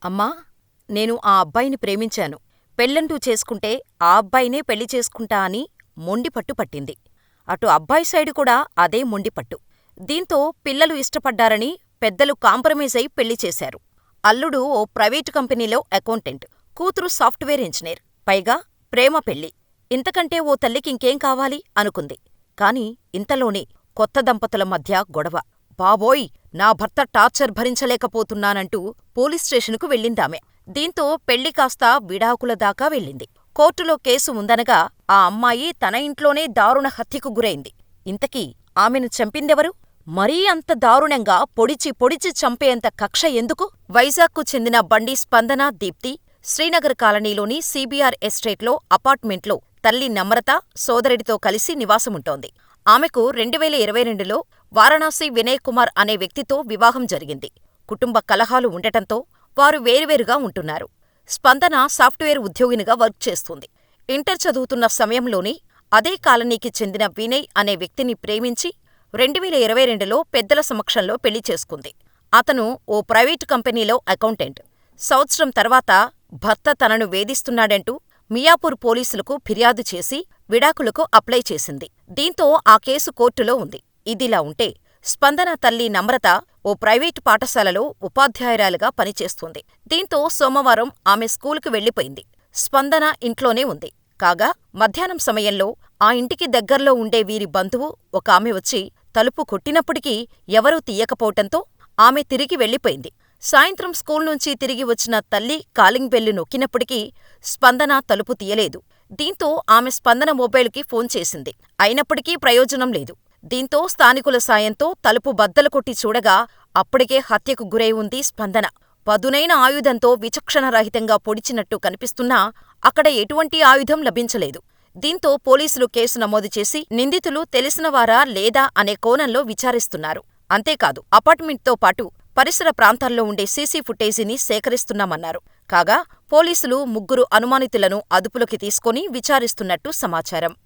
అమ్మా, నేను ఆ అబ్బాయిని ప్రేమించాను. పెళ్ళంటూ చేసుకుంటే ఆ అబ్బాయినే పెళ్లి చేసుకుంటా అని మొండిపట్టు పట్టింది. అటు అబ్బాయి సైడు కూడా అదే మొండిపట్టు. దీంతో పిల్లలు ఇష్టపడ్డారని పెద్దలు కాంప్రమైజ్ అయి పెళ్లి చేశారు. అల్లుడు ఓ ప్రైవేటు కంపెనీలో అకౌంటెంట్, కూతురు సాఫ్ట్వేర్ ఇంజనీర్. పైగా ప్రేమ పెళ్ళి. ఇంతకంటే ఓ తల్లికింకేం కావాలి అనుకుంది. కాని ఇంతలోనే కొత్త దంపతుల మధ్య గొడవ. బాబోయ్! నా భర్త టార్చర్ భరించలేకపోతున్నానంటూ పోలీస్ స్టేషనుకు వెళ్ళిందామె. దీంతో పెళ్ళి కాస్త విడాకుల దాకా వెళ్ళింది. కోర్టులో కేసు ఉందనగా ఆ అమ్మాయి తన ఇంట్లోనే దారుణ హత్యకు గురైంది. ఇంతకీ ఆమెను చంపిందెవరు? మరీ అంత దారుణంగా పొడిచి పొడిచి చంపేంత కక్ష ఎందుకు? వైజాగ్కు చెందిన బండి స్పందన దీప్తి శ్రీనగర్ కాలనీలోని సీబీఆర్ ఎస్టేట్లో అపార్ట్మెంట్లో తల్లి నమ్రత, సోదరుడితో కలిసి నివాసముంటోంది. ఆమెకు 2022లో వారణాసి వినయ్ కుమార్ అనే వ్యక్తితో వివాహం జరిగింది. కుటుంబ కలహాలు ఉండటంతో వారు వేరువేరుగా ఉంటున్నారు. స్పందన సాఫ్ట్వేర్ ఉద్యోగినిగా వర్క్ చేస్తుంది. ఇంటర్ చదువుతున్న సమయంలోనే అదే కాలనీకి చెందిన వినయ్ అనే వ్యక్తిని ప్రేమించి 2022లో పెద్దల సమక్షంలో పెళ్లి చేసుకుంది. అతను ఓ ప్రైవేటు కంపెనీలో అకౌంటెంట్. సంవత్సరం తర్వాత భర్త తనను వేధిస్తున్నాడంటూ మియాపూర్ పోలీసులకు ఫిర్యాదు చేసి విడాకులకు అప్లై చేసింది. దీంతో ఆ కేసు కోర్టులో ఉంది. ఇదిలా ఉంటే స్పందన తల్లి నమ్రత ఓ ప్రైవేటు పాఠశాలలో ఉపాధ్యాయురాలిగా పనిచేస్తుంది. దీంతో సోమవారం ఆమె స్కూలుకు వెళ్ళిపోయింది. స్పందన ఇంట్లోనే ఉంది. కాగా మధ్యాహ్నం సమయంలో ఆ ఇంటికి దగ్గర్లో ఉండే వీరి బంధువు ఒకామె వచ్చి తలుపు కొట్టినప్పటికీ ఎవరూ తీయకపోవటంతో ఆమె తిరిగి వెళ్ళిపోయింది. సాయంత్రం స్కూల్నుంచి తిరిగి వచ్చిన తల్లి కాలింగ్ బెల్లు నొక్కినప్పటికీ స్పందన తలుపు తీయలేదు. దీంతో ఆమె స్పందన మొబైలుకి ఫోన్ చేసింది. అయినప్పటికీ ప్రయోజనం లేదు. దీంతో స్థానికుల సాయంతో తలుపు బద్దలు కొట్టి చూడగా అప్పటికే హత్యకు గురై ఉంది స్పందన. పదునైన ఆయుధంతో విచక్షణరహితంగా పొడిచినట్టు కనిపిస్తున్నా అక్కడ ఎటువంటి ఆయుధం లభించలేదు. దీంతో పోలీసులు కేసు నమోదు చేసి నిందితులు తెలిసినవారా లేదా అనే కోణంలో విచారిస్తున్నారు. అంతేకాదు అపార్ట్మెంట్తో పాటు పరిసర ప్రాంతాల్లో ఉండే సీసీ ఫుటేజీని సేకరిస్తున్నామన్నారు. కాగా పోలీసులు 3 అనుమానితులను అదుపులోకి తీసుకొని విచారిస్తున్నట్టు సమాచారం.